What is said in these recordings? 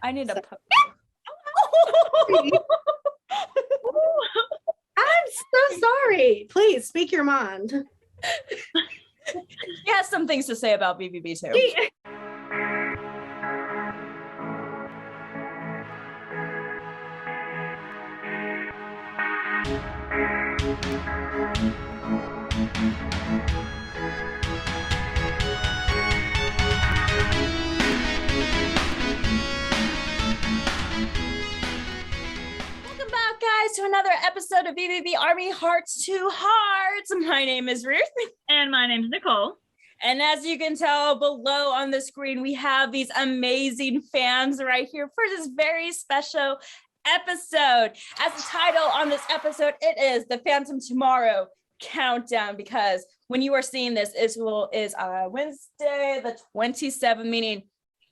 I need to put. I'm so sorry. Please speak your mind. He has some things to say about BVB too. Welcome back, guys, to another episode of BVB Army Hearts to Hearts. My name is Ruth. And my name's Nicole. And as you can tell below on the screen, we have these amazing fans right here for this very special episode. As the title on this episode, it is the Phantom Tomorrow Countdown, because when you are seeing this, it is Wednesday the 27th, meaning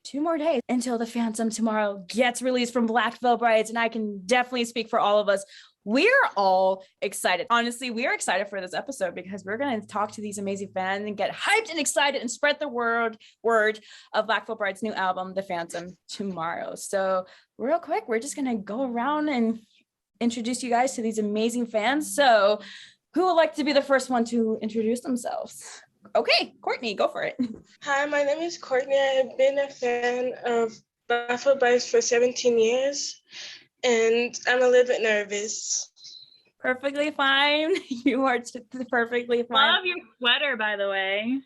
2 more days until the Phantom Tomorrow gets released from Black Veil Brides, and I can definitely speak for all of us. We're all excited. Honestly, we are excited for this episode because we're going to talk to these amazing fans and get hyped and excited and spread the word of Black Veil Bride's new album, The Phantom Tomorrow. So real quick, we're just going to go around and introduce you guys to these amazing fans. So who would like to be the first one to introduce themselves? Okay, Courtney, go for it. Hi, my name is Courtney. I've been a fan of Black Veil Brides for 17 years. And I'm a little bit nervous. Perfectly fine. You are perfectly fine. Love your sweater, by the way.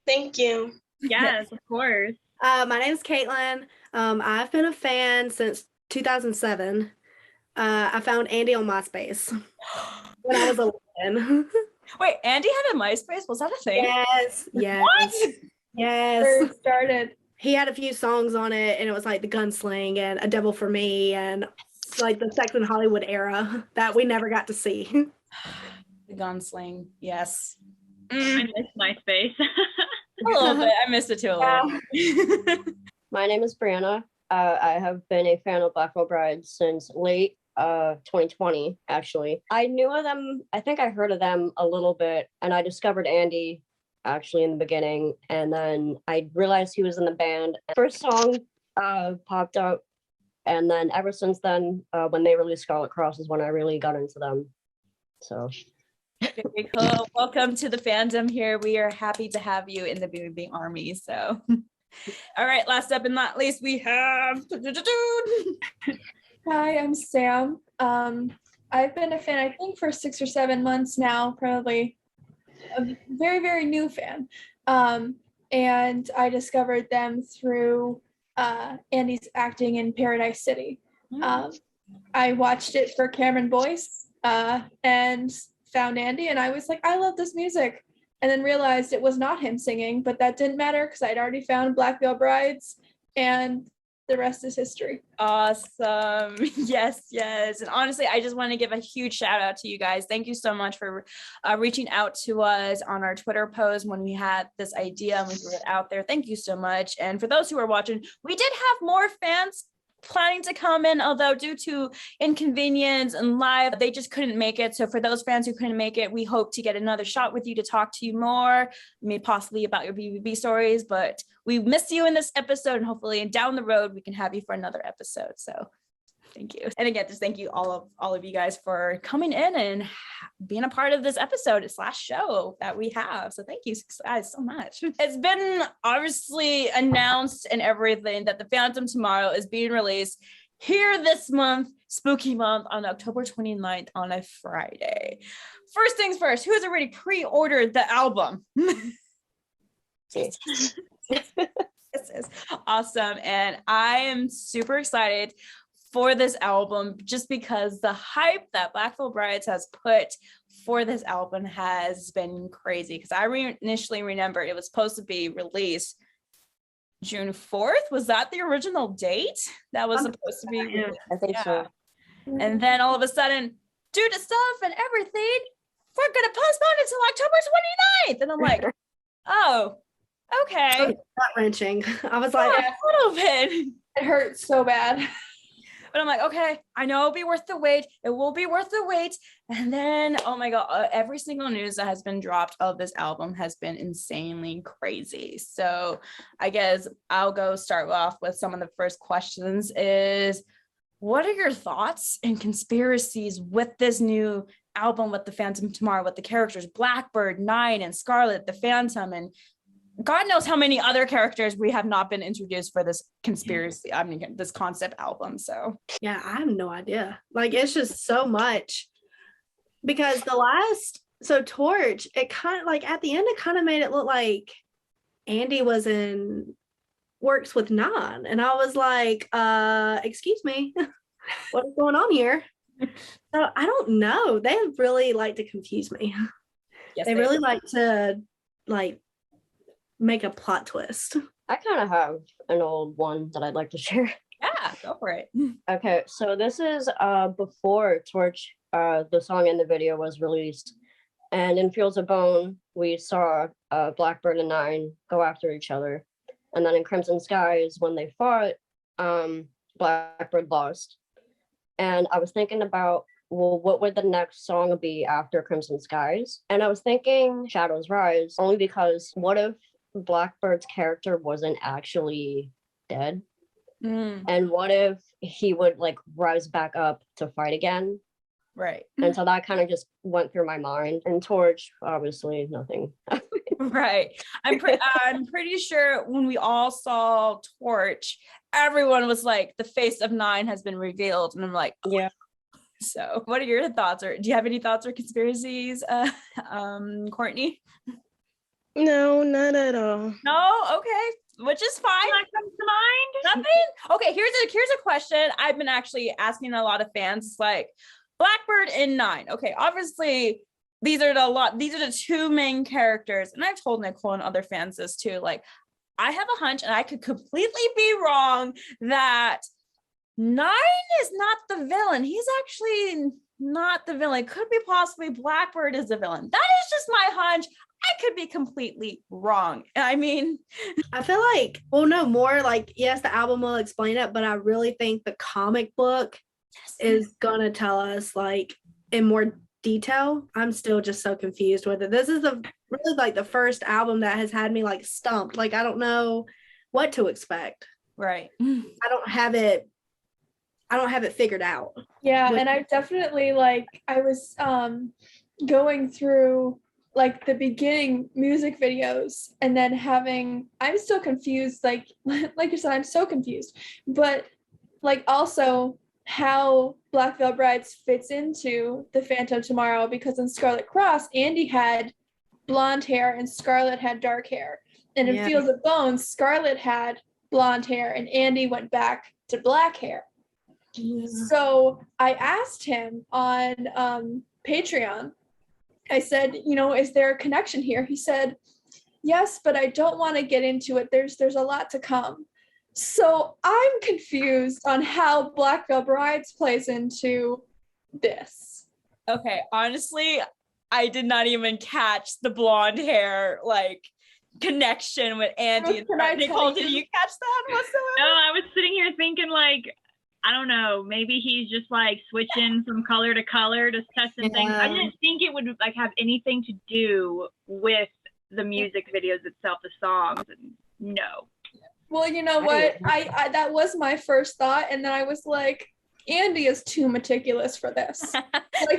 Thank you. Yes, of course. My name is Katelyn. I've been a fan since 2007. I found Andy on MySpace when I was 11. Wait, Andy had a MySpace? Was that a thing? Yes. What? Yes. Where it started. He had a few songs on it, and it was like The Gunsling and A Devil for Me and like the Sex and Hollywood era that we never got to see. The Gunsling, yes. I miss MySpace. A little bit. I missed it too a little bit. My name is Brianna. I have been a fan of Black Veil Brides since late 2020, actually. I knew of them. I think I heard of them a little bit, and I discovered Andy actually in the beginning, and then I realized he was in the band. First song popped up, and then ever since then, when they released Scarlet Cross is when I really got into them. So very cool. Welcome to the fandom here. We are happy to have you in the BVB Army. So all right, last up and not least, we have Hi, I'm Sam. I've been a fan, I think, for 6 or 7 months now, probably a very, very new fan. And I discovered them through Andy's acting in Paradise City. I watched it for Cameron Boyce and found Andy, and I was like, I love this music. And then realized it was not him singing, but that didn't matter because I'd already found Black Veil Brides, and the rest is history. Awesome. Yes. And honestly, I just want to give a huge shout out to you guys. Thank you so much for reaching out to us on our Twitter post when we had this idea and we threw it out there. Thank you so much. And for those who are watching, we did have more fans planning to come in, although due to inconvenience and live, they just couldn't make it. So for those fans who couldn't make it, we hope to get another shot with you to talk to you more, maybe possibly about your BVB stories, but we miss you in this episode, and hopefully down the road, we can have you for another episode. So thank you. And again, just thank you all of you guys for coming in and being a part of this episode, this last show that we have. So thank you guys so much. It's been obviously announced and everything that the Phantom Tomorrow is being released here this month, spooky month, on October 29th on a Friday. First things first, who has already pre-ordered the album? This is awesome. And I am super excited for this album, just because the hype that Black Veil Brides has put for this album has been crazy. Because I initially remember it was supposed to be released June 4th. Was that the original date that was supposed to be released? I think so. And then all of a sudden, due to stuff and everything, we're going to postpone it until October 29th. And I'm like, oh, okay. Gut wrenching. I was like, Yeah, a little bit. It hurts so bad. But I'm like, okay, I know it'll be worth the wait. It will be worth the wait. And then, oh my God, every single news that has been dropped of this album has been insanely crazy. So I guess I'll go start off with some of the first questions is, what are your thoughts and conspiracies with this new album, with the Phantom Tomorrow, with the characters Blackbird, Nine, and Scarlet, the Phantom, and God knows how many other characters we have not been introduced for this conspiracy, I mean, this concept album. So Yeah, I have no idea. Like, it's just so much. Because Torch, it kind of like at the end, it kind of made it look like Andy works with Nine. And I was like, excuse me, what is going on here? So I don't know. They really like to confuse me. yes, They really like to make a plot twist. I kind of have an old one that I'd like to share. Yeah, go for it. Okay, so this is before Torch, the song and the video was released. And in Fields of Bone, we saw Blackbird and Nine go after each other. And then in Crimson Skies, when they fought, Blackbird lost. And I was thinking about, well, what would the next song be after Crimson Skies? And I was thinking Shadows Rise, only because what if Blackbird's character wasn't actually dead? And what if he would like rise back up to fight again? Right. And so that kind of just went through my mind. And Torch, obviously, nothing. Right. I'm pretty sure when we all saw Torch, everyone was like, the face of Nine has been revealed. And I'm like, oh. Yeah. So what are your thoughts, or do you have any thoughts or conspiracies, Courtney? No, not at all. No? Okay. Which is fine. That comes to mind. Nothing? Okay, here's a question I've been actually asking a lot of fans. It's like Blackbird and Nine. Okay, obviously these are the two main characters, and I've told Nicole and other fans this too. Like, I have a hunch, and I could completely be wrong, that Nine is not the villain. He's actually not the villain. Could be possibly Blackbird is the villain. That is just my hunch. I could be completely wrong. I mean, I feel like, well, no, more like, yes, the album will explain it, but I really think the comic book is gonna tell us like in more detail. I'm still just so confused with it. This is really like the first album that has had me like stumped. Like, I don't know what to expect. right. I don't have it figured out. Yeah, and I definitely I was going through like the beginning music videos and then I'm still confused, like you said, I'm so confused. But like also how Black Veil Brides fits into the Phantom Tomorrow, because in Scarlet Cross, Andy had blonde hair and Scarlet had dark hair. And in Fields of Bones, Scarlet had blonde hair and Andy went back to black hair. So I asked him on Patreon, I said, is there a connection here? He said, yes, but I don't want to get into it. There's a lot to come. So I'm confused on how Black Veil Brides plays into this. Okay, honestly, I did not even catch the blonde hair connection with Andy and Nicole. Did you catch that whatsoever? No, I was sitting here thinking I don't know, maybe he's just switching from color to color to test and things. I didn't think it would have anything to do with the music videos itself, the songs. No. Well, you know what? I that was my first thought, and then I was like, Andy is too meticulous for this.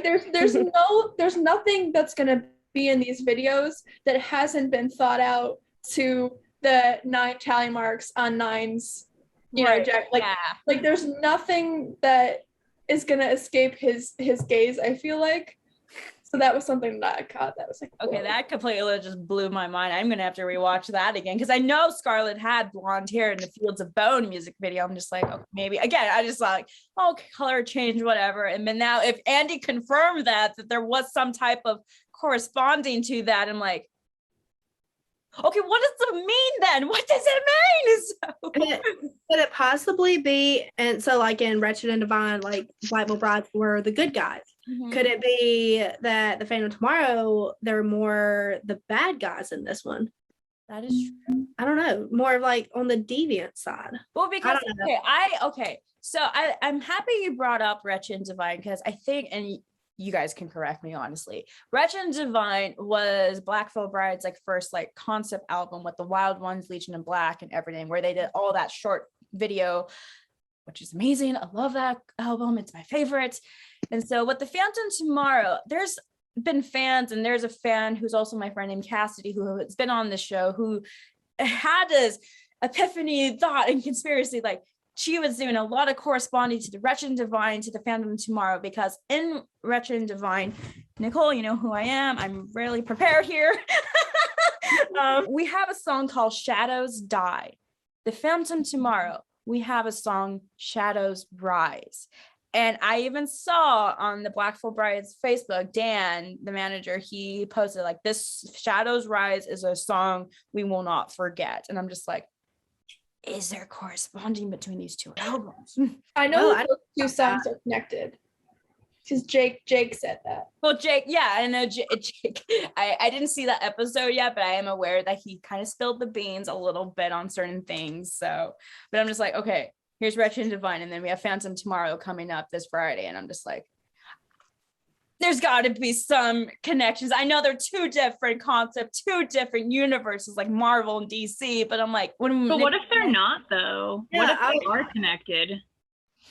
There's nothing that's gonna be in these videos that hasn't been thought out to the 9 tally marks on Nine's. There's nothing that is gonna escape his gaze, I feel like. So that was something that I caught. That was okay, whoa. That completely just blew my mind. I'm gonna have to rewatch that again, because I know Scarlet had blonde hair in the Fields of Bone music video. I'm just okay, maybe again. I just thought, color change, whatever. And then now, if Andy confirmed that there was some type of corresponding to that, I'm like, okay, what does it mean then? What does it mean? Could it possibly be, and so in Wretched and Divine, Black Veil Brides were the good guys. Mm-hmm. Could it be that the Phantom Tomorrow, they're more the bad guys in this one? That is true. I don't know, more of like on the deviant side. Well, because I don't know. okay. So I'm happy you brought up Wretched and Divine, because I think, and you guys can correct me honestly, Wretched and Divine was Black Veil Bride's like first like concept album with the Wild Ones, Legion of Black, and everything, where they did all that short video, which is amazing. I love that album. It's my favorite. And so with the Phantom Tomorrow, there's been fans, and there's a fan who's also my friend named Cassidy, who has been on the show, who had this epiphany thought and conspiracy, like she was doing a lot of corresponding to the Wretched and Divine, to the Phantom Tomorrow, because in Wretched and Divine, Nicole, you know who I am, I'm rarely prepared here. We have a song called Shadows Die. The Phantom Tomorrow, we have a song Shadows Rise. And I even saw on the Black Veil Bride's Facebook, Dan, the manager, he posted like, this Shadows Rise is a song we will not forget. And I'm just like, is there corresponding between these two albums? I know those two songs are connected. Because Jake said that. Well, Jake, yeah, I know Jake. I didn't see that episode yet, but I am aware that he kind of spilled the beans a little bit on certain things. So, but I'm just like, okay, here's Wretched and Divine, and then we have Phantom Tomorrow coming up this Friday, and I'm just like, there's got to be some connections. I know they're two different concepts, two different universes, like Marvel and DC, but I'm like, but what if they're not, though? Yeah, what if they are connected?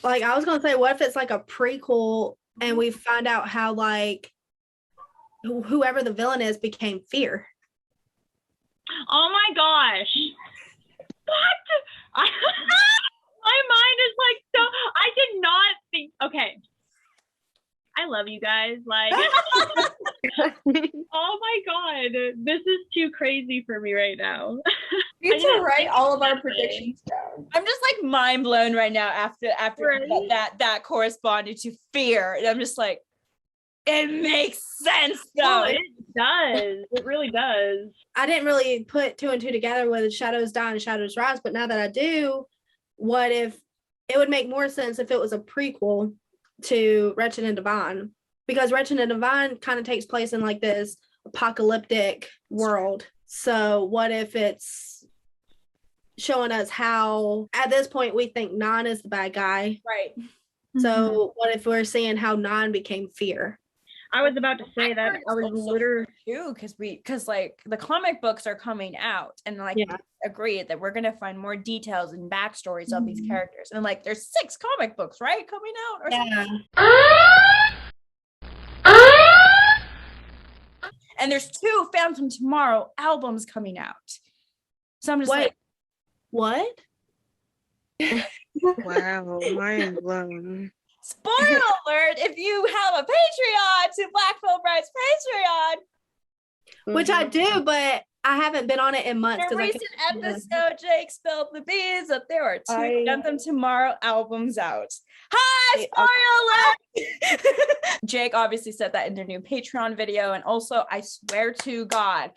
Like, I was gonna say, what if it's like a prequel and we find out how like whoever the villain is became Fear? Oh my gosh. What? My mind is like, so I did not think, okay. I love you guys. Like, oh my God, this is too crazy for me right now. We need to write all of our predictions down. I'm just like mind blown right now after Right? that corresponded to Fear. And I'm just like, it makes sense though. Oh, it does. It really does. I didn't really put two and two together with Shadows Die and Shadows Rise, but now that I do, what if it would make more sense if it was a prequel to Wretched and Divine, because Wretched and Divine kind of takes place in like this apocalyptic world. So what if it's showing us how at this point we think Non is the bad guy, Right. so what if we're seeing how Non became Fear? I was about to say that. I was literally too, because like the comic books are coming out, and like Yeah. agreed that we're gonna find more details and backstories of these characters, and like there's 6 comic books right coming out or something. And there's 2 Phantom Tomorrow albums coming out, so I'm just Wait, like, what? Wow, mind blown. spoiler alert, if you have a Patreon, to Black Veil Bride's Patreon, Which I do, but I haven't been on it in months. in a 'cause I recent can't- episode, Jake spilled the beans that there are 2 I- Phantom Tomorrow albums out. Hi, spoiler alert! Jake obviously said that in their new Patreon video, and also, I swear to God,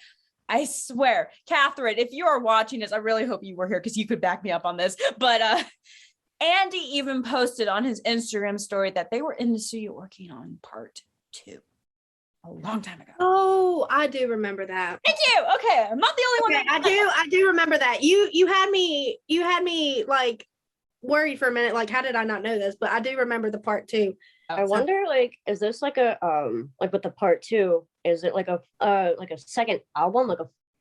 I swear, Catherine, if you are watching this, I really hope you were here because you could back me up on this, but Andy even posted on his Instagram story that they were in the studio working on part 2 a long time ago. Oh, I do remember that. Thank you. Okay, I'm not the only Okay, one. I do remember that. You had me like worried for a minute, like how did I not know this? But I do remember the part 2. I wonder, like, is this like a like with the part 2? Is it like a second album?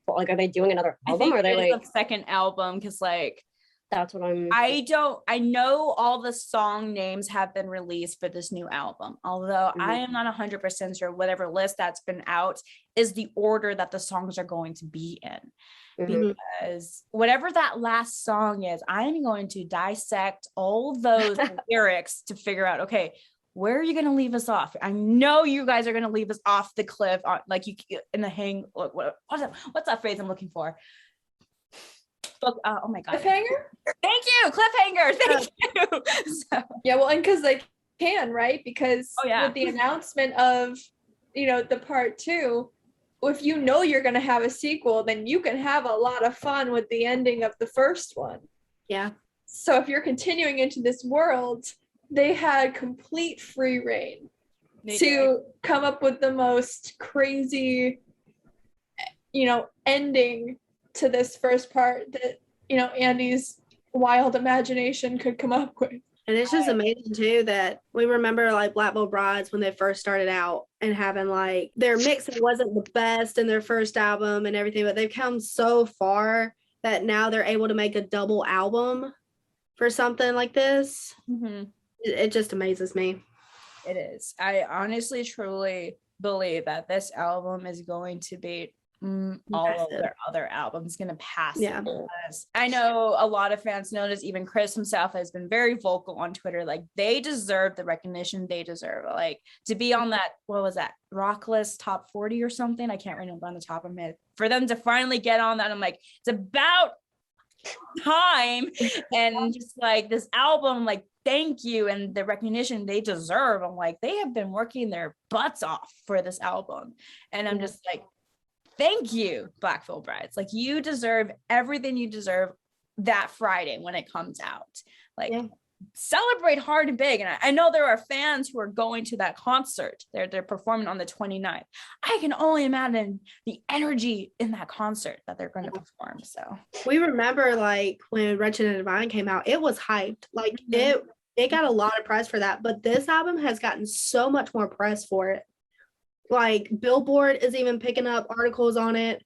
Like are they doing another album? Or are they like a second album? Because like that's what I'm. I know all the song names have been released for this new album, although I am not 100% sure whatever list that's been out is the order that the songs are going to be in. Because whatever that last song is, I'm going to dissect all those lyrics to figure out, okay, where are you going to leave us off? I know you guys are going to leave us off the cliff, like you in the hang. What's that phrase I'm looking for? Oh my God. Cliffhanger? Thank you. Cliffhanger. Thank you. So, Yeah, well, and because they can, right? Because with the announcement of, the part 2, if you know you're going to have a sequel, then you can have a lot of fun with the ending of the first one. Yeah. So if you're continuing into this world, they had complete free reign to come up with the most crazy, ending to this first part that, you know, Andy's wild imagination could come up with. And it's just amazing too that we remember like Black Veil Brides when they first started out and having like their mixing wasn't the best in their first album and everything, but they've come so far that now they're able to make a double album for something like this. It just amazes me. It is. I honestly, truly believe that this album is going to beat all of their other albums, going to pass it. I know a lot of fans notice, even Chris himself has been very vocal on Twitter, like they deserve the recognition they deserve, like to be on that, what was that, rock list top 40 or something, I can't remember on the top of my head, for them to finally get on that. I'm like, it's about time. And just like this album, like thank you, and the recognition they deserve. I'm like, they have been working their butts off for this album, and I'm just like, thank you, Black Veil Brides. Like you deserve everything you deserve that Friday when it comes out. Like celebrate hard and big. And I know there are fans who are going to that concert. They're performing on the 29th. I can only imagine the energy in that concert that they're going to perform. So we remember like when Wretched and Divine came out, it was hyped. Like it got a lot of press for that. But this album has gotten so much more press for it. Like Billboard is even picking up articles on it.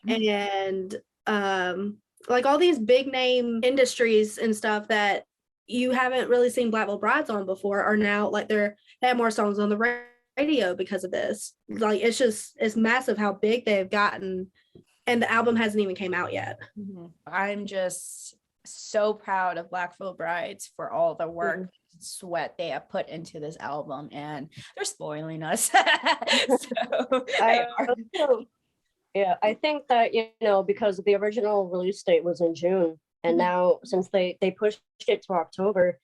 And like all these big name industries and stuff that you haven't really seen Black Veil Brides on before are now like they have more songs on the radio because of this. Like it's massive how big they've gotten, and the album hasn't even came out yet. I'm just so proud of Black Veil Brides for all the work, sweat they have put into this album, and they're spoiling us. I think that, you know, because the original release date was in June, and now since they pushed it to October,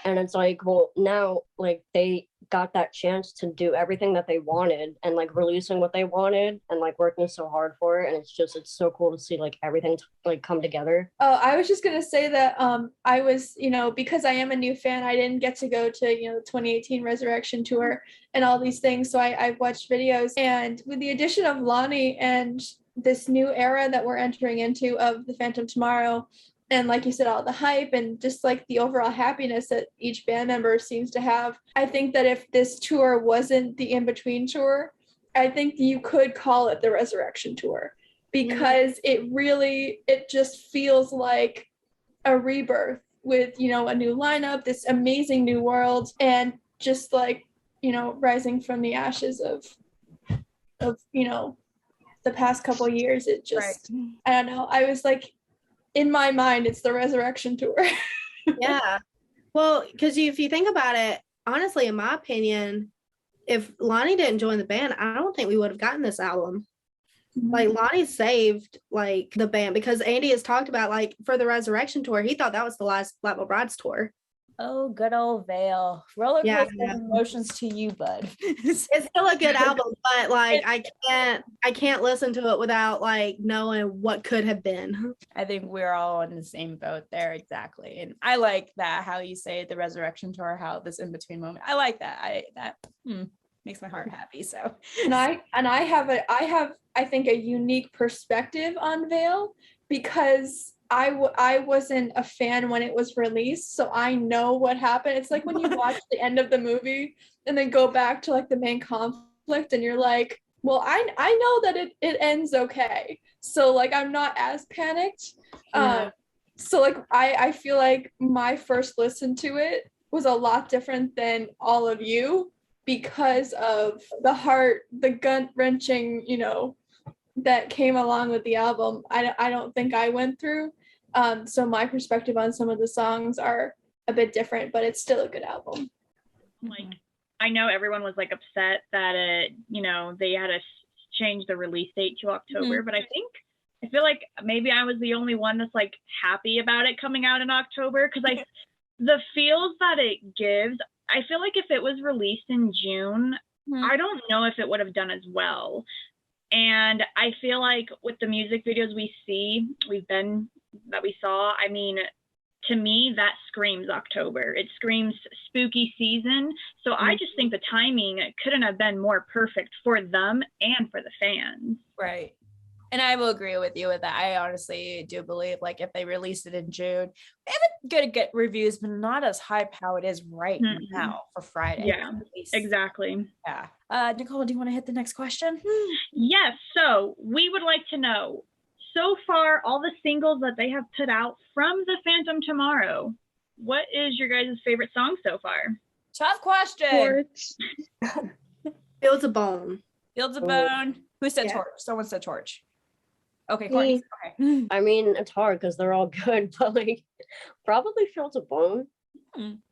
and it's like, well, now like they got that chance to do everything that they wanted and like releasing what they wanted and like working so hard for it, and it's so cool to see like everything like come together. Oh, I was just gonna say that I was, you know, because I am a new fan, I didn't get to go to, you know, the 2018 Resurrection tour and all these things, so I've watched videos, and with the addition of Lonnie and this new era that we're entering into of the Phantom Tomorrow, and like you said, all the hype and just like the overall happiness that each band member seems to have, I think that if this tour wasn't the in-between tour, I think you could call it the Resurrection tour, because it just feels like a rebirth with, you know, a new lineup, this amazing new world, and just like, you know, rising from the ashes of you know, the past couple of years. It just, I don't know, I was like, in my mind, it's the Resurrection tour. Well, because if you think about it, honestly, in my opinion, if Lonnie didn't join the band, I don't think we would have gotten this album. Like Lonnie saved like the band, because Andy has talked about like for the Resurrection tour, he thought that was the last Black Veil Brides tour. Oh, good old Veil. Roller coaster emotions to you, bud. It's still a good album, but like I can't listen to it without like knowing what could have been. I think we're all in the same boat there, exactly. And I like that, how you say the Resurrection tour, how this in between moment. I like that. That makes my heart happy. So and I have I think a unique perspective on Veil, because I wasn't a fan when it was released, so I know what happened. It's like when you watch the end of the movie and then go back to like the main conflict, and you're like, well, I know that it ends okay, so like I'm not as panicked. So like I feel like my first listen to it was a lot different than all of you, because of the gut-wrenching, you know, that came along with the album. I don't think I went through. So my perspective on some of the songs are a bit different, but it's still a good album. Like, I know everyone was like upset that you know, they had to change the release date to October, but I feel like maybe I was the only one that's like happy about it coming out in October, because the feels that it gives, I feel like if it was released in June, I don't know if it would have done as well. And I feel like with the music videos we saw, I mean, to me, that screams October. It screams spooky season. So I just think the timing couldn't have been more perfect for them and for the fans. Right. And I will agree with you with that. I honestly do believe like if they released it in June, they have good reviews, but not as hype how it is right now for Friday. Yeah, exactly. Yeah. Nicole, do you want to hit the next question? Yes. So we would like to know, so far, all the singles that they have put out from the Phantom Tomorrow, what is your guys' favorite song so far? Tough question. Fields of Bone. Fields of Bone. Who said Torch? Someone said Torch. Okay, Courtney. Okay. I mean, it's hard because they're all good, but like probably Fields of Bone,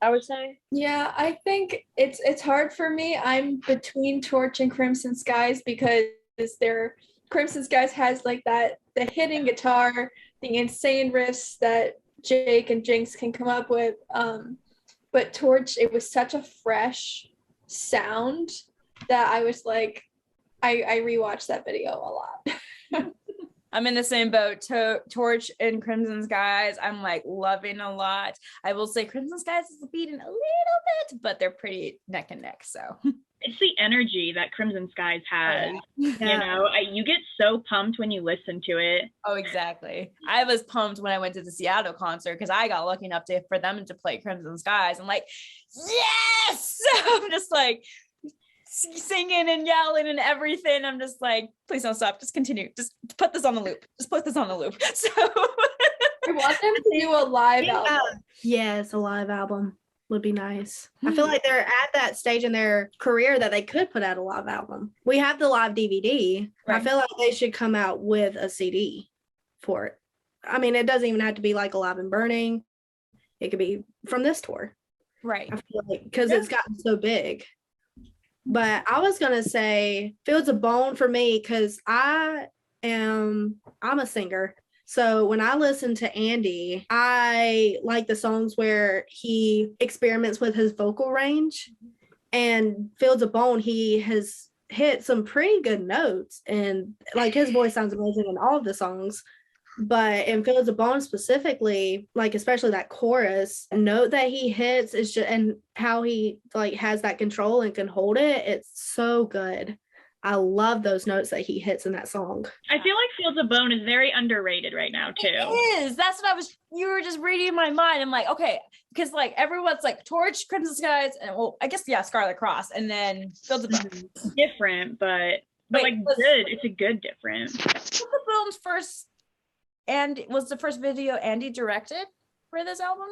I would say. Yeah, I think it's hard for me. I'm between Torch and Crimson Skies because Crimson Skies has like the hitting guitar, the insane riffs that Jake and Jinx can come up with. But Torch, it was such a fresh sound that I was like, I rewatched that video a lot. I'm in the same boat. Torch and Crimson Skies, I'm like loving a lot. I will say Crimson Skies is beating a little bit, but they're pretty neck and neck. So it's the energy that Crimson Skies has. Yeah. You know, you get so pumped when you listen to it. Oh, exactly. I was pumped when I went to the Seattle concert because I got lucky enough for them to play Crimson Skies. I'm like, yes! I'm just like singing and yelling and everything. I'm just like, please don't stop. Just continue. Just put this on the loop. Just put this on the loop. So I want them to do a live album. Yes, a live album would be nice. I feel like they're at that stage in their career that they could put out a live album. We have the live DVD. Right. I feel like they should come out with a CD for it. I mean, it doesn't even have to be like Alive and Burning. It could be from this tour. Right. I feel like because it's gotten so big. But I was going to say Fields of Bone for me because I'm a singer. So when I listen to Andy, I like the songs where he experiments with his vocal range. And Fields of Bone, he has hit some pretty good notes. And like his voice sounds amazing in all of the songs. But in Fields of Bone specifically, like especially that chorus note that he hits is just, and how he like has that control and can hold it, it's so good. I love those notes that he hits in that song. I feel like Fields of Bone is very underrated right now too. It is. That's what you were just reading my mind. I'm like, okay, because like everyone's like Torch, Crimson Skies, and well, I guess Scarlet Cross, and then Fields of Bone. Different, but like good. It's a good different. The film's first. And was the first video Andy directed for this album?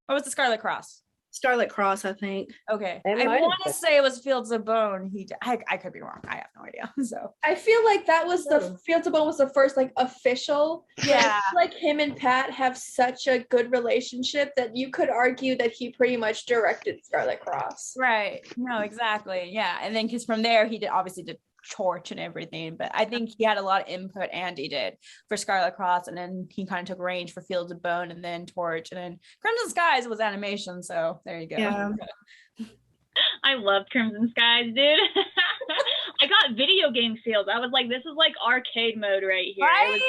Or was it Scarlet Cross? Scarlet Cross, I think. Okay. I want to say it was Fields of Bone. I could be wrong. I have no idea. So I feel like that was the Fields of Bone was the first like official. Yeah. Like him and Pat have such a good relationship that you could argue that he pretty much directed Scarlet Cross. Right. No, exactly. Yeah. And then because from there he obviously did Torch and everything, but I think he had a lot of input. Andy did for Scarlet Cross, and then he kind of took range for Fields of Bone, and then Torch, and then Crimson Skies was animation. So there you go. Yeah. I loved Crimson Skies, dude. I got video game feels. I was like, this is like arcade mode right here. Right?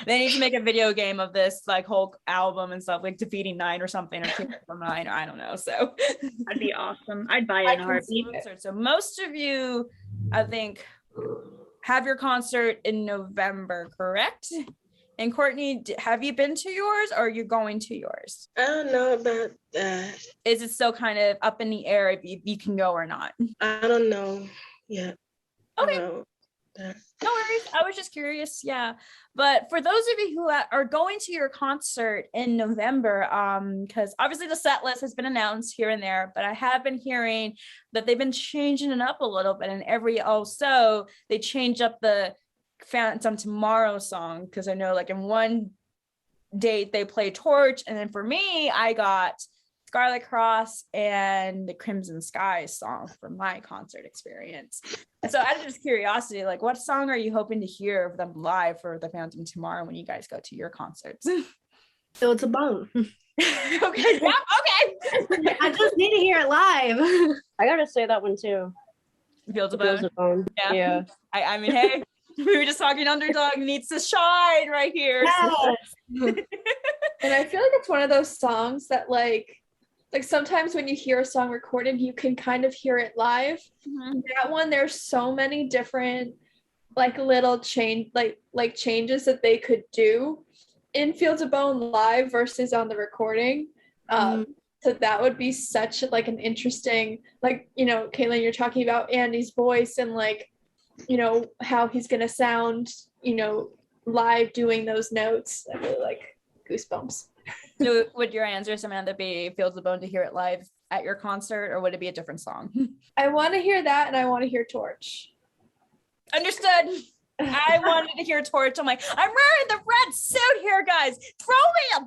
They need to make a video game of this like whole album and stuff, like Defeating Nine or something, or Kingdom from Nine, or I don't know. So that'd be awesome. I'd buy it in a heartbeat. So most of you, I think, have your concert in November, correct? And Courtney, have you been to yours, or are you going to yours? I don't know about that. Is it still kind of up in the air if you can go or not? I don't know yet. Okay. No worries. I was just curious. Yeah. But for those of you who are going to your concert in November, because obviously the set list has been announced here and there, but I have been hearing that they've been changing it up a little bit, and also they change up the Phantom Tomorrow song, because I know like in one date they play Torch, and then for me I got Scarlet Cross and the Crimson Skies song for my concert experience. And so out of just curiosity, like what song are you hoping to hear of them live for the Phantom Tomorrow when you guys go to your concerts? Fields of Bone. Okay. Yeah, okay. I just need to hear it live. I gotta say that one too. Fields of Fields Bone. of Bone. Yeah. I mean, hey, we were just talking underdog needs to shine right here. Yes. And I feel like it's one of those songs that like sometimes when you hear a song recorded, you can kind of hear it live. Mm-hmm. That one, there's so many different like little change, like changes that they could do in Fields of Bone live versus on the recording. So that would be such like an interesting, like, you know, Katelyn, you're talking about Andy's voice and like, you know, how he's gonna sound, you know, live doing those notes. I really like goosebumps. So would your answer, Samantha, be Fields of Bone to hear it live at your concert, or would it be a different song? I want to hear that, and I want to hear Torch. Understood. I wanted to hear Torch. I'm like, I'm wearing the red suit here, guys. Throw me a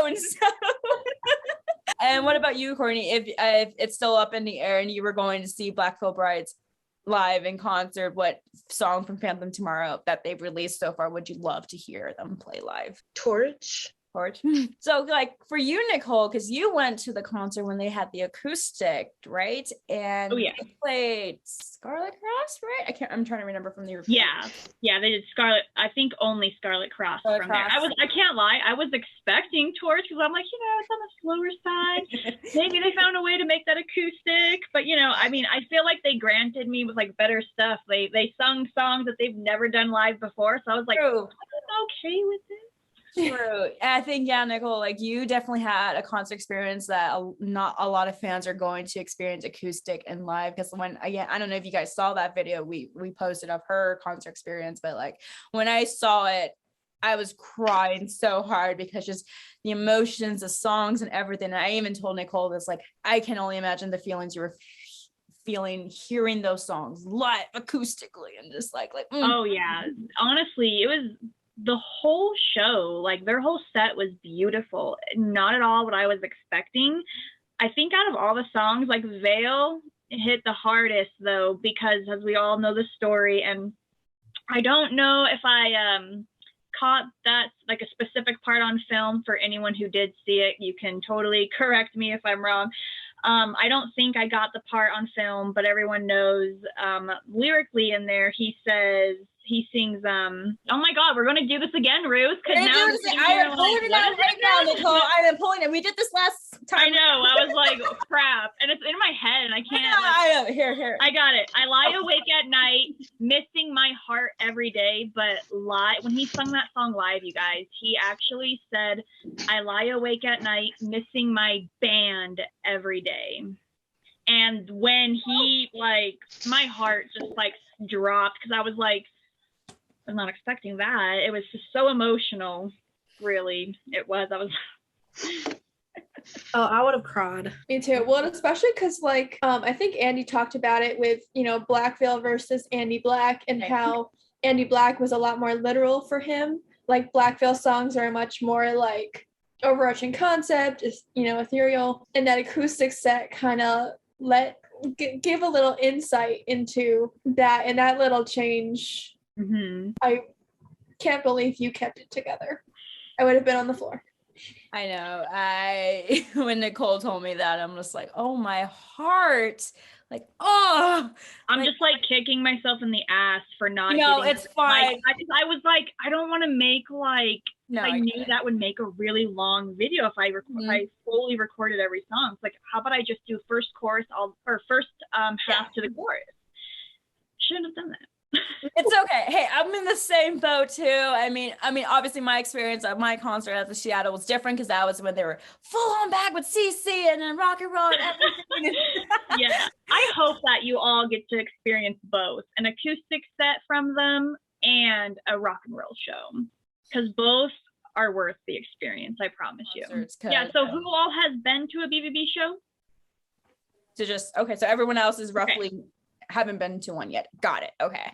bone. And what about you, Courtney? If it's still up in the air and you were going to see Black Veil Brides live in concert, what song from Phantom Tomorrow that they've released so far would you love to hear them play live? Torch. So like for you, Nicole, because you went to the concert when they had the acoustic, right? And they played Scarlet Cross, right? I'm trying to remember from the yeah, they did Scarlet. I think only Scarlet Cross from there. I can't lie, I was expecting Torch because I'm like, you know, it's on the slower side. Maybe they found a way to make that acoustic, but you know, I mean, I feel like they granted me with like better stuff. They sung songs that they've never done live before, so I was like, I'm okay with it. True. I think, yeah, Nicole, like you definitely had a concert experience that not a lot of fans are going to experience acoustic and live, because when, again, I don't know if you guys saw that video we posted of her concert experience, but like when I saw it, I was crying so hard because just the emotions, the songs and everything. And I even told Nicole this, like, I can only imagine the feelings you were feeling hearing those songs live acoustically and just like Oh yeah, honestly, it was the whole show, like their whole set was beautiful. Not at all what I was expecting. I think out of all the songs, like Veil hit the hardest though, because as we all know the story, and I don't know if I caught that like a specific part on film. For anyone who did see it, you can totally correct me if I'm wrong. I don't think I got the part on film, but everyone knows lyrically in there he sings oh my god, we're gonna do this again, Ruth, because now I'm pulling it out right now, Nicole. I'm pulling it. We did this last time. I know. I was like, crap, and it's in my head and I can't. I know. Here. I got it. I lie awake at night, missing my heart every day, but when he sung that song live, you guys, he actually said, I lie awake at night, missing my band every day. And when he, like, my heart just like dropped, because I was like, I was not expecting that. It was just so emotional. Really, it was. Oh, I would have cried. Me too. Well, especially because like I think Andy talked about it with, you know, Black Veil versus Andy Black, and how Andy Black was a lot more literal for him. Like Black Veil songs are much more like overarching concept, is, you know, ethereal, and that acoustic set kind of give a little insight into that, and that little change. I can't believe you kept it together. I would have been on the floor. I know. When Nicole told me that, I'm just like, oh, my heart. Like, oh, I'm just like kicking myself in the ass for not. No, it's fine. I was like, I don't want to make like. No, I knew that would make a really long video if I fully recorded every song. It's like, how about I just do first chorus, first half to the chorus? Shouldn't have done that. It's okay. Hey, I'm in the same boat too. I mean, obviously my experience at my concert at the Seattle was different because that was when they were full on back with CC and then rock and roll and everything. Yeah, I hope that you all get to experience both an acoustic set from them and a rock and roll show, because both are worth the experience. I promise you. Yeah. So who all has been to a BVB show? So everyone else is roughly. Okay. Haven't been to one yet. Got it. Okay.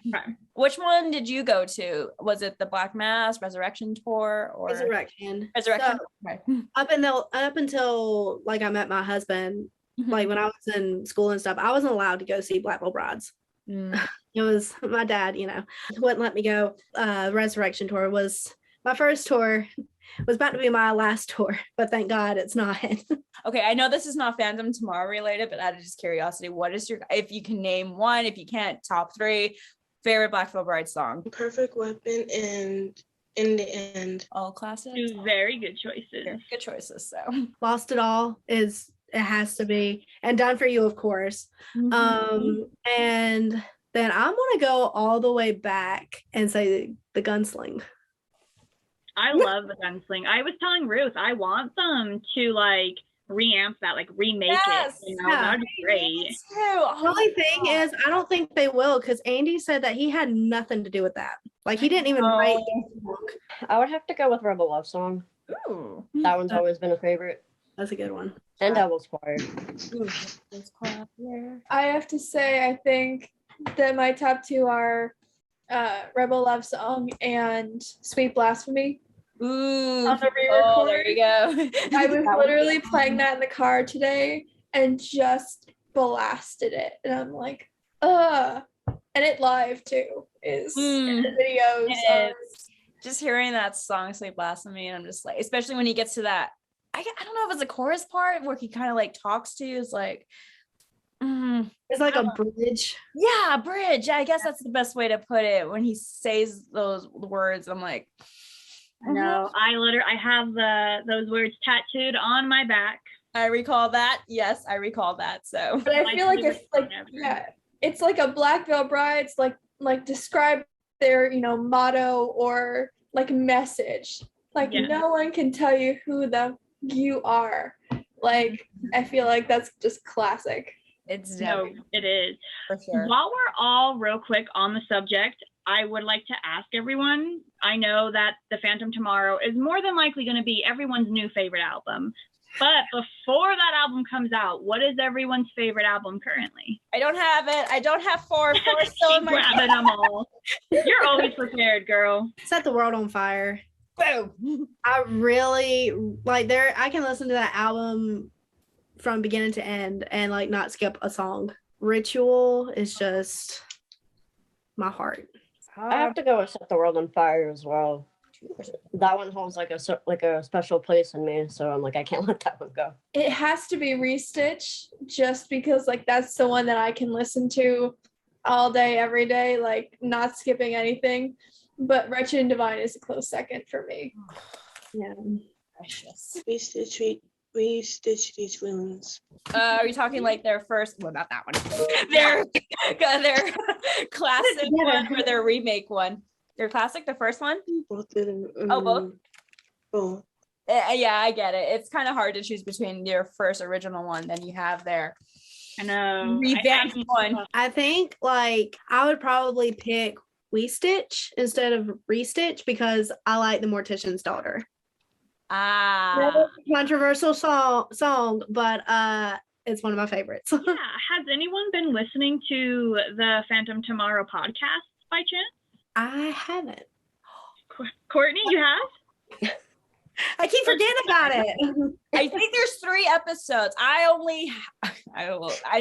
Which one did you go to? Was it the Black Mass Resurrection tour or Resurrection? So, okay. Up until like I met my husband, like when I was in school and stuff, I wasn't allowed to go see Black Veil Brides. It was my dad, you know, wouldn't let me go. Resurrection tour was my first tour. Was about to be my last tour, but thank God it's not. Okay, I know this is not Phantom Tomorrow related, but out of just curiosity, what is your, if you can name one, if you can't, top 3 favorite Black Veil Bride song? Perfect Weapon and In the End. All classics. 2 very good choices. Good choices. So Lost It All it has to be, and Done for You, of course. And then I'm gonna go all the way back and say the Gunsling. I love the Gunsling. I was telling Ruth, I want them to like reamp that, like remake Yes. it. You know, that would be great. The only thing is, I don't think they will, because Andy said that he had nothing to do with that. Like, he didn't even write the book. I would have to go with Rebel Love Song. Ooh. That one's always been a favorite. That's a good one. And Devil's Choir. I have to say, I think that my top two are Rebel Love Song and Sweet Blasphemy. Ooh. On the re-record. Oh, there you go. I was literally playing that in the car today and just blasted it. And I'm like, and it live too is in the videos. It is. Just hearing that song, Sweet Blasphemy, and I'm just like, especially when he gets to that, I don't know if it's a chorus part where he kind of like talks to you, is like, It's like a bridge. yeah, bridge. I guess that's the best way to put it. When he says those words, I'm like, No, I have those words tattooed on my back. I recall that. Yes, I recall that. So, But I feel like if it's like a Black Veil Bride's like describe their motto or like message. Like no one can tell you who you are. Like I feel like that's just classic. it's It is. for sure. While we're all real quick on the subject, I would like to ask everyone, I know that The Phantom Tomorrow is more than likely going to be everyone's new favorite album. But before that album comes out, what is everyone's favorite album currently? I don't have it. I don't have four. Four still in my Grabbing them all. You're always prepared, girl. Set the World on Fire. Boom. I really like I can listen to that album from beginning to end and like not skip a song. Ritual is just my heart. I have to go with Set the World on Fire as well. That one holds like a special place in me, so I'm like, I can't let that one go. It has to be Restitch just because like that's the one that I can listen to all day, every day, like not skipping anything. But Wretched and Divine is a close second for me. Yeah. Precious. We stitch these wounds. Are you talking like their first? Well, not that one. Their classic one or their remake one? Their classic, the first one? Both of them. Oh, both? Both. Yeah, I get it. It's kind of hard to choose between your first original one, then you have their I know. revamped one. I think like I would probably pick We Stitch instead of Restitch because I like The Mortician's Daughter. Ah. Controversial song, but it's one of my favorites. Yeah. Has anyone been listening to the Phantom Tomorrow podcast by chance? I haven't. Courtney, you have? I keep forgetting about it. I think there's 3 episodes. I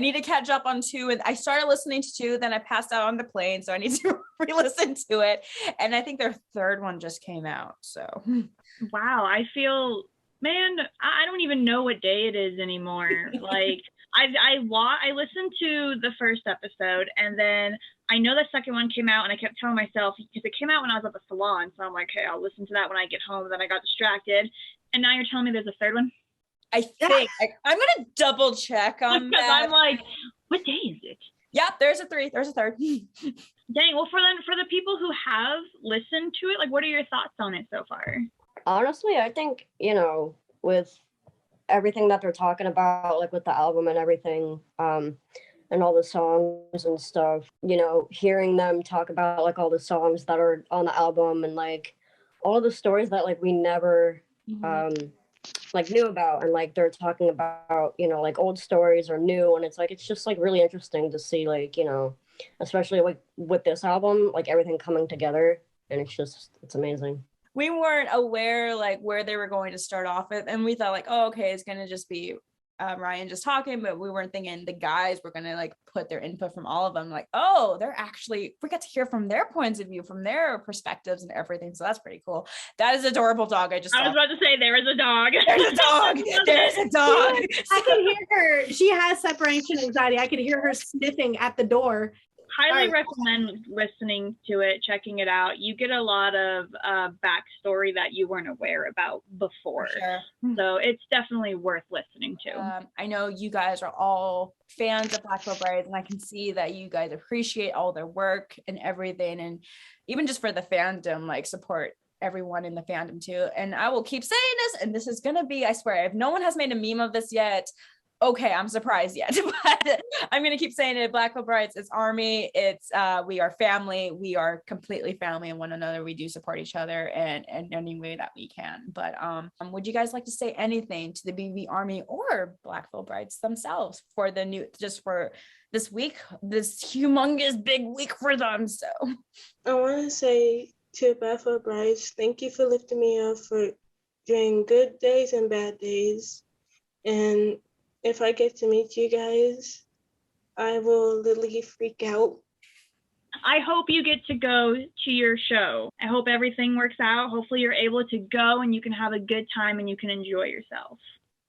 need to catch up on 2, and I started listening to 2, then I passed out on the plane, so I need to re-listen to it. And I think their 3rd one just came out. So Wow, I feel, man, I don't even know what day it is anymore. Like I listened to the first episode, and then I know the second one came out, and I kept telling myself, because it came out when I was at the salon, so I'm like, okay, I'll listen to that when I get home. And then I got distracted, and now you're telling me there's a 3rd one? I think I'm gonna double check on Because that. I'm like, what day is it? Yep, there's a 3. There's a 3rd. Dang. Well, for the people who have listened to it, like, what are your thoughts on it so far? Honestly, I think, with everything that they're talking about, like with the album and everything, and all the songs and stuff, hearing them talk about like all the songs that are on the album and like all of the stories that like we never like knew about, and like they're talking about, like old stories or new, and it's just like really interesting to see, like, especially like with this album, like everything coming together, and it's amazing. We weren't aware like where they were going to start off with, and we thought like, oh, okay, it's gonna just be Ryan just talking, but we weren't thinking the guys were gonna like put their input from all of them. Like, oh, we get to hear from their points of view, from their perspectives and everything. So that's pretty cool. That is adorable dog. I was about to say there is a dog. There's a dog. There's a dog. I can hear her. She has separation anxiety. I could hear her sniffing at the door. highly Alright. recommend listening to it, checking it out. You get a lot of backstory that you weren't aware about before. Sure. So it's definitely worth listening to. I know you guys are all fans of Black Veil Brides, and I can see that you guys appreciate all their work and everything, and even just for the fandom, like support everyone in the fandom too. And I will keep saying this, and this is gonna be, I swear, if no one has made a meme of this yet, okay, I'm surprised yet, but I'm gonna keep saying it. Black Veil Brides, it's Army, it's we are family, we are completely family in one another. We do support each other and in any way that we can. But would you guys like to say anything to the BVB Army or Black Veil Brides themselves for the new, just for this week, this humongous big week for them? So I want to say to Black Veil Brides, thank you for lifting me up for during good days and bad days. And if I get to meet you guys, I will literally freak out. I hope you get to go to your show. I hope everything works out. Hopefully you're able to go and you can have a good time and you can enjoy yourself.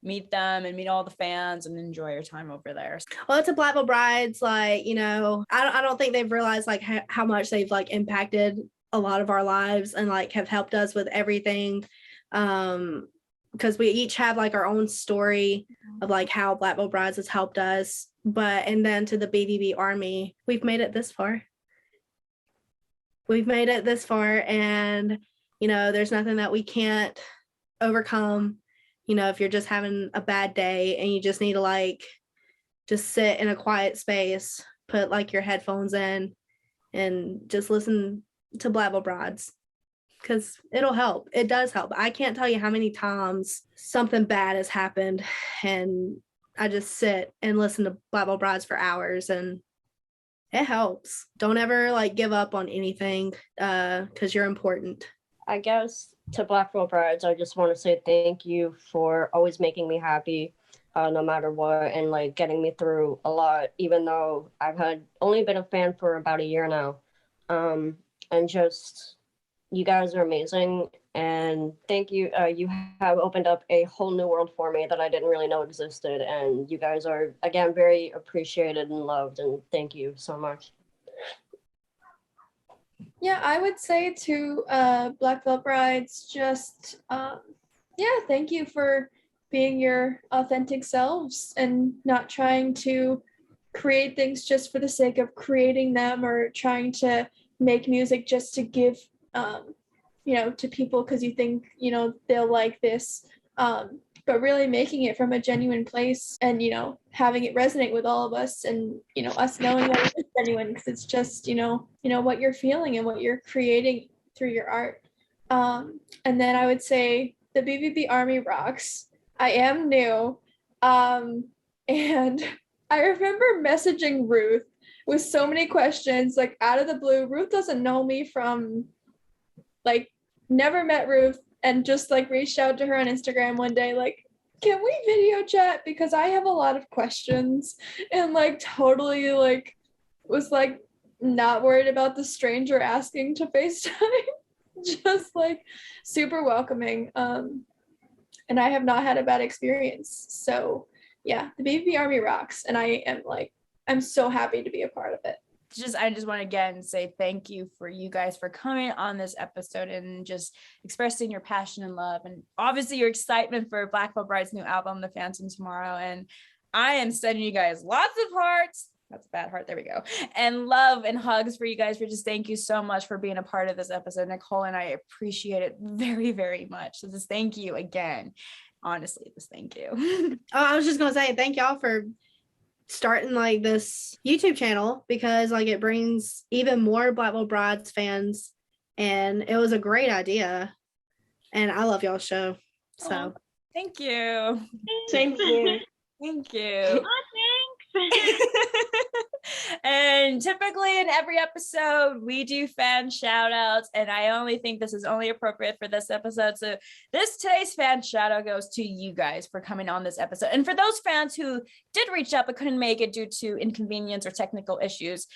meet them and meet all the fans and enjoy your time over there. Well, to Black Veil Brides, like, you know, I don't think they've realized like how much they've like impacted a lot of our lives and like have helped us with everything. Because we each have like our own story of like how Black Veil Brides has helped us. But and then to the BVB Army, we've made it this far. We've made it this far, and you know, there's nothing that we can't overcome. You know, if you're just having a bad day and you just need to like just sit in a quiet space, put like your headphones in and just listen to Black Veil Brides, because it'll help. It does help. I can't tell you how many times something bad has happened and I just sit and listen to Black Veil Brides for hours, and it helps. Don't ever like give up on anything, because you're important. I guess to Black Veil Brides, I just want to say thank you for always making me happy, no matter what, and like getting me through a lot, even though I've had only been a fan for about a year now. And just, you guys are amazing, and thank you. You have opened up a whole new world for me that I didn't really know existed, and you guys are, again, very appreciated and loved, and thank you so much. Yeah, I would say to Black Veil Brides, just yeah, thank you for being your authentic selves and not trying to create things just for the sake of creating them, or trying to make music just to give you know, to people because you think, you know, they'll like this, but really making it from a genuine place, and you know, having it resonate with all of us, and you know, us knowing that it's genuine because it's just, you know what you're feeling and what you're creating through your art. And then I would say the BVB Army rocks. I am new, and I remember messaging Ruth with so many questions, like out of the blue. Ruth doesn't know me from, like, never met Ruth, and just like reached out to her on Instagram one day, like, can we video chat because I have a lot of questions, and like totally like was like not worried about the stranger asking to FaceTime. Just like super welcoming, and I have not had a bad experience. So yeah, the BVB Army rocks, and I'm so happy to be a part of it. I just want to again say thank you for you guys for coming on this episode and just expressing your passion and love, and obviously your excitement for Black Veil Brides' new album, The Phantom Tomorrow. And I am sending you guys lots of hearts. That's a bad heart. There we go. And love and hugs for you guys. For just thank you so much for being a part of this episode, Nicole, and I appreciate it very, very much. So just thank you again. Honestly, just thank you. Oh, I was just gonna say thank y'all for starting like this YouTube channel, because like it brings even more Black Veil Brides fans, and it was a great idea, and I love y'all's show. So thank you. Same here. Thank you. Oh, thanks. And typically in every episode we do fan shout outs, and I only think this is only appropriate for this episode. So today's fan shout out goes to you guys for coming on this episode, and for those fans who did reach out but couldn't make it due to inconvenience or technical issues,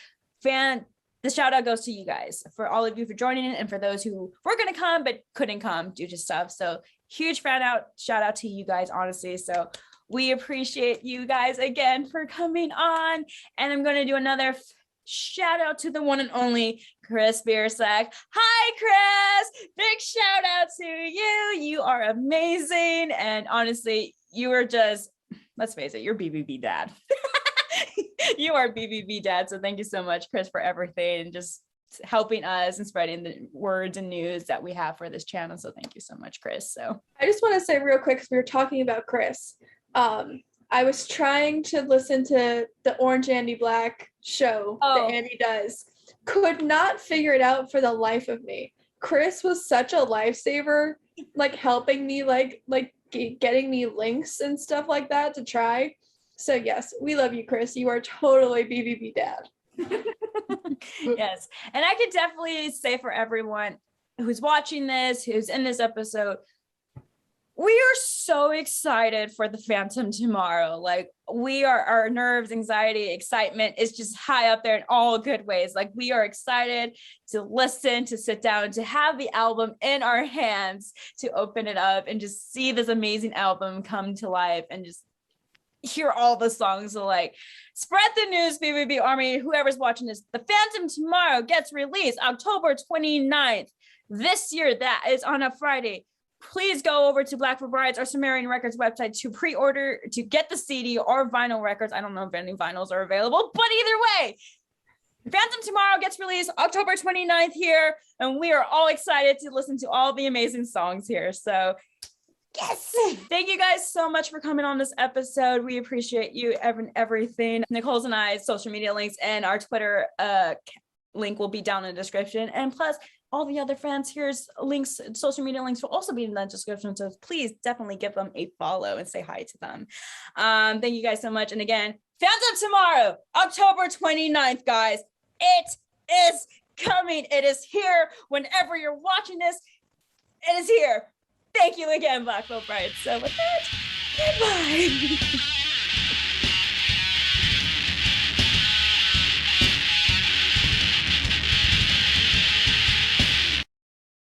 the shout out goes to you guys, for all of you for joining in, and for those who were going to come but couldn't come due to stuff. So huge shout out to you guys, honestly. So we appreciate you guys again for coming on, and I'm going to do another shout out to the one and only Chris Biersack. Hi, Chris. Big shout out to you. You are amazing. And honestly, you are just, let's face it, you're BVB dad. You are BVB dad. So thank you so much, Chris, for everything and just helping us and spreading the words and news that we have for this channel. So thank you so much, Chris. So I just want to say real quick, because we were talking about Chris. I was trying to listen to the Orange Andy Black show that Andy does. Could not figure it out for the life of me. Chris was such a lifesaver, like helping me, like getting me links and stuff like that to try. So yes, we love you, Chris. You are totally BVB dad. Yes. And I could definitely say for everyone who's watching this, who's in this episode, we are so excited for the Phantom tomorrow. Like our nerves, anxiety, excitement is just high up there in all good ways. Like we are excited to listen, to sit down, to have the album in our hands, to open it up and just see this amazing album come to life and just hear all the songs. So like spread the news, BVB Army, whoever's watching this. The Phantom tomorrow gets released October 29th this year. That is on a Friday. Please go over to Black for Brides or Sumerian Records website to pre-order, to get the CD or vinyl records. I don't know if any vinyls are available, but either way, Phantom tomorrow gets released October 29th here, and we are all excited to listen to all the amazing songs here. So yes, thank you guys so much for coming on this episode. We appreciate you, everything. Nicole's and I's social media links and our Twitter link will be down in the description, and plus all the other fans here's links, social media links will also be in the description. So please definitely give them a follow and say hi to them. Thank you guys so much. And again, Phantom tomorrow, October 29th, guys. It is coming. It is here. Whenever you're watching this, it is here. Thank you again, Black Brides. So with that, goodbye.